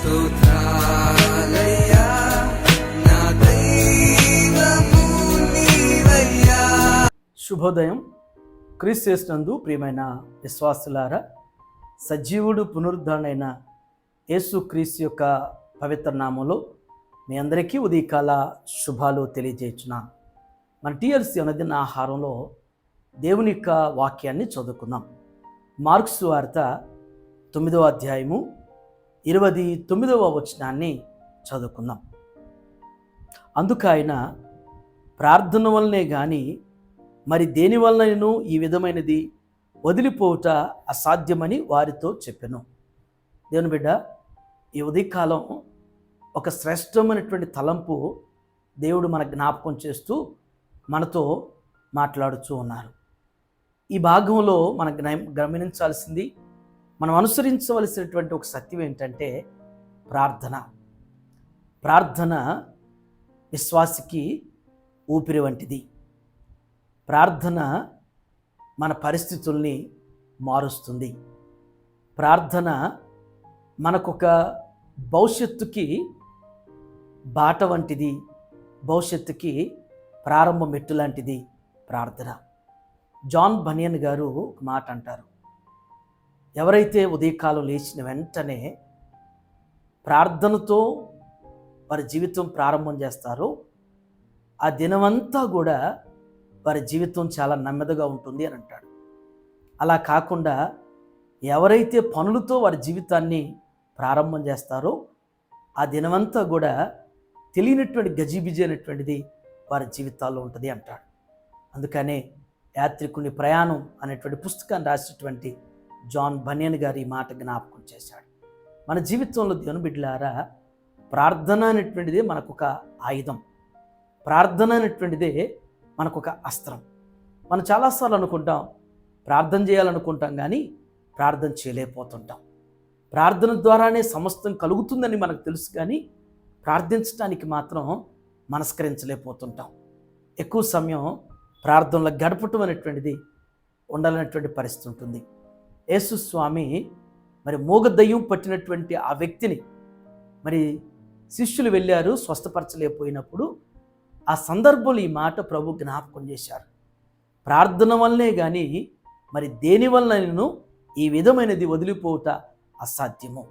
స్తోత్రాలయ్యా నా దైవము నీవయ్యా. శుభోదయం. క్రీస్తు యేసునందు ప్రియమైన విశ్వాసులారా, సజీవుడు పునరుద్ధరణైన యేసు క్రీస్తు యొక్క పవిత్ర నామంలో మీ అందరికీ ఉదయకాల శుభాలు తెలియజేస్తున్నాను. మన టీఎల్సీ అనుదిన ఆహారంలో దేవుని యొక్క వాక్యాన్ని చదువుకుందాం. మార్కు సువార్త 9వ అధ్యాయము 29వ వచనాన్ని చదువుకుందాం. అందుకు ఆయన, ప్రార్థన వల్లనే కానీ మరి దేని వలనను ఈ విధమైనది వదిలిపోవుట అసాధ్యమని వారితో చెప్పెను. దేవుని బిడ్డ, ఈ ఉదయకాలం ఒక శ్రేష్టమైనటువంటి తలంపు దేవుడు మన జ్ఞాపకం చేస్తూ మనతో మాట్లాడుతూ ఉన్నారు. ఈ భాగంలో మనం గమనించాల్సింది, మనం అనుసరించవలసినటువంటి ఒక సత్యం ఏంటంటే ప్రార్థన విశ్వాసికి ఊపిరి వంటిది. ప్రార్థన మన పరిస్థితుల్ని మారుస్తుంది. ప్రార్థన మనకొక భవిష్యత్తుకి బాట వంటిది, భవిష్యత్తుకి ప్రారంభ మెట్టు లాంటిది ప్రార్థన. జాన్ బనియన్ గారు ఒక మాట అంటారు, ఎవరైతే ఉదయకాలం లేచిన వెంటనే ప్రార్థనతో వారి జీవితం ప్రారంభం చేస్తారో ఆ దినమంతా కూడా వారి జీవితం చాలా నెమ్మదిగా ఉంటుంది అని అంటాడు. అలా కాకుండా ఎవరైతే పనులతో వారి జీవితాన్ని ప్రారంభం చేస్తారో ఆ దినమంతా కూడా తెలియనటువంటి గజిబిజి అనేటువంటిది వారి జీవితాల్లో ఉంటుంది అంటాడు. అందుకనే యాత్రికుని ప్రయాణం అనేటువంటి పుస్తకాన్ని రాసినటువంటి జాన్ బనియన్ గారు ఈ మాట జ్ఞాపకం చేశాడు. మన జీవితంలో దేవుని బిడ్డలారా, ప్రార్థన అనేటువంటిదే మనకొక ఆయుధం. ప్రార్థన అనేటువంటిదే మనకొక అస్త్రం. మనం చాలాసార్లు అనుకుంటాం, ప్రార్థన చేయాలనుకుంటాం కానీ ప్రార్థన చేయలేకపోతుంటాం. ప్రార్థన ద్వారానే సమస్తం కలుగుతుందని మనకు తెలుసు కానీ ప్రార్థించడానికి మాత్రం మనస్కరించలేకపోతుంటాం. ఎక్కువ సమయం ప్రార్థనలో గడపటం అనేటువంటిది ఉండాలనేటువంటి పరిస్థితి ఉంటుంది. యేసు స్వామి మరి మూగదయ్యం పట్టినటువంటి ఆ వ్యక్తిని మరి శిష్యులు వెళ్ళారు, స్వస్థపరచలేకపోయినప్పుడు ఆ సందర్భంలో ఈ మాట ప్రభు జ్ఞాపకం చేశారు. ప్రార్థన వల్లనే కానీ మరి దేని వలన నేను ఈ విధమైనది వదిలిపోవుట అసాధ్యము.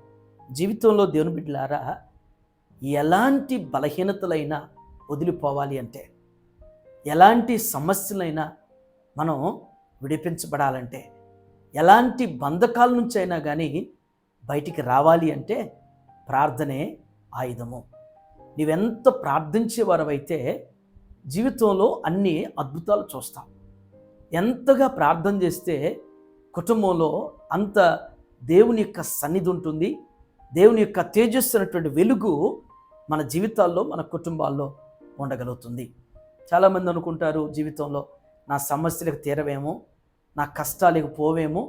జీవితంలో దేవుని బిడ్డలారా, ఎలాంటి బలహీనతలైనా వదిలిపోవాలి అంటే, ఎలాంటి సమస్యలైనా మనం విడిపించబడాలంటే, ఎలాంటి బంధకాల నుంచి అయినా కానీ బయటికి రావాలి అంటే ప్రార్థనే ఆయుధము. నీవెంత ప్రార్థించేవారవైతే జీవితంలో అన్ని అద్భుతాలు చూస్తాం. ఎంతగా ప్రార్థన చేస్తే కుటుంబంలో అంత దేవుని యొక్క సన్నిధి ఉంటుంది. దేవుని యొక్క తేజస్సు అనేటువంటి వెలుగు మన జీవితాల్లో, మన కుటుంబాల్లో ఉండగలుగుతుంది. చాలామంది అనుకుంటారు, జీవితంలో నా సమస్యలకు తీరవేమో, నా కష్టాలకు పోవేమో,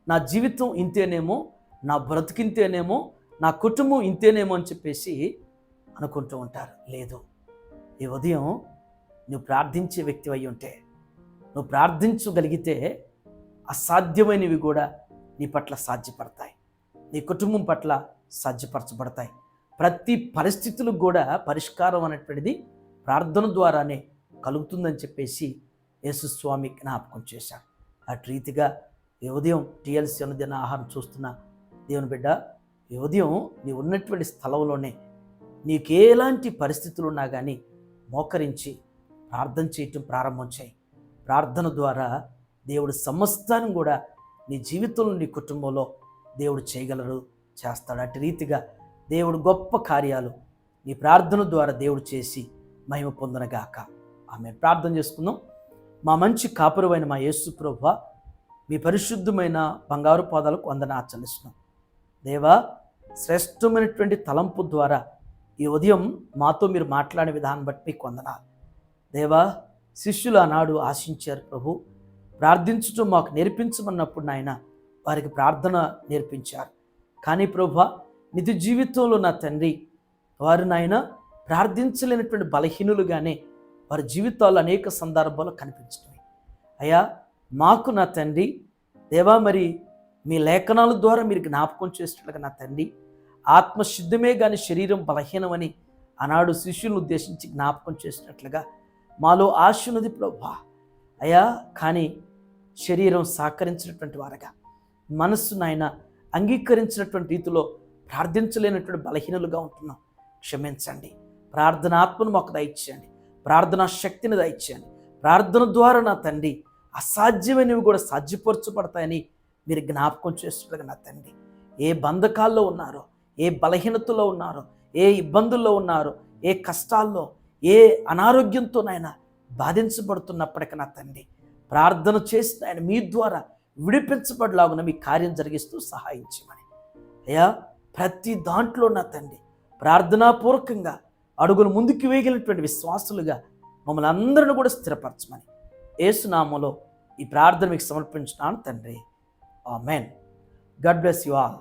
నా జీవితం ఇంతేనేమో, నా బ్రతికింతేనేమో, నా కుటుంబం ఇంతేనేమో అని చెప్పేసి అనుకుంటూ ఉంటారు. లేదు, ఈ ఉదయం నువ్వు ప్రార్థించే వ్యక్తి అయి ఉంటే, నువ్వు ప్రార్థించగలిగితే అసాధ్యమైనవి కూడా నీ పట్ల సాధ్యపడతాయి, నీ కుటుంబం పట్ల సాధ్యపరచబడతాయి. ప్రతి పరిస్థితులకు కూడా పరిష్కారం అనేటువంటిది ప్రార్థన ద్వారానే కలుగుతుందని చెప్పేసి యేసుస్వామి జ్ఞాపకం చేశాడు. అటు రీతిగా ఈ ఉదయం టీఎల్సీ అనుదిన ఆహారం చూస్తున్న దేవుని బిడ్డ, ఈ ఉదయం నీ ఉన్నటువంటి స్థలంలోనే నీకు ఎలాంటి పరిస్థితులు ఉన్నా కానీ మోకరించి ప్రార్థన చేయటం ప్రారంభం చేయి. ప్రార్థన ద్వారా దేవుడు సమస్తాన్ని కూడా నీ జీవితంలో, నీ కుటుంబంలో దేవుడు చేయగలరు, చేస్తాడు. అటు రీతిగా దేవుడు గొప్ప కార్యాలు నీ ప్రార్థన ద్వారా దేవుడు చేసి మహిమ పొందనగాక. ఆమె ప్రార్థన చేసుకుందాం. మా మంచి కాపురమైన మా యేసు ప్రభువా, మీ పరిశుద్ధమైన బంగారు పాదాలకు వందనాలు చెల్లిస్తున్నాం. దేవా, శ్రేష్టమైనటువంటి తలంపు ద్వారా ఈ ఉదయం మాతో మీరు మాట్లాడే విధానం బట్టి మీకు వందనాలు. దేవా, శిష్యులు ఆనాడు ఆశించారు ప్రభు, ప్రార్థించటం మాకు నేర్పించమన్నప్పుడు నాయన వారికి ప్రార్థన నేర్పించారు. కానీ ప్రభువా, నిజ జీవితంలో నా తండ్రి వారు నాయన ప్రార్థించలేనటువంటి బలహీనులుగానే వారి జీవితాల్లో అనేక సందర్భాలు కనిపించినవి. అయ్యా, మాకు నా తండ్రి దేవా, మరి మీ లేఖనాల ద్వారా మీరు జ్ఞాపకం చేసినట్లుగా నా తండ్రి ఆత్మశుద్ధమే కానీ శరీరం బలహీనమని ఆనాడు శిష్యులను ఉద్దేశించి జ్ఞాపకం చేసినట్లుగా మాలో ఆశ ఉన్నది ప్రభువా అయ్యా, కానీ శరీరం సహకరించినటువంటి వారుగా, మనస్సు నాయన అంగీకరించినటువంటి రీతిలో ప్రార్థించలేనటువంటి బలహీనులుగా ఉంటున్నాం. క్షమించండి. ప్రార్థనాత్మను మాకు దయచేయండి, ప్రార్థనా శక్తిని దయచేయండి. ప్రార్థన ద్వారా నా తండ్రి అసాధ్యమైనవి కూడా సాధ్యపరచబడతాయని మీరు జ్ఞాపకం చేస్తుండగా నా తండ్రి, ఏ బంధకాల్లో ఉన్నారో, ఏ బలహీనతలో ఉన్నారో, ఏ ఇబ్బందుల్లో ఉన్నారో, ఏ కష్టాల్లో, ఏ అనారోగ్యంతో నాయన బాధించబడుతున్నప్పటికీ నా తండ్రి ప్రార్థన చేసిన ఆయన మీ ద్వారా విడిపించబడలాగున మీ కార్యం జరిగిస్తూ సహాయం చేయమని అయ్యా, ప్రతి దాంట్లో నా తండ్రి ప్రార్థనాపూర్వకంగా అడుగులు ముందుకు వేయగలిగినటువంటి విశ్వాసులుగా మమ్మల్ని అందరిని కూడా స్థిరపరచమని యేసు నామములో ఈ ప్రార్థన మీకు సమర్పించున్నాను తండ్రి. Amen. God bless you all.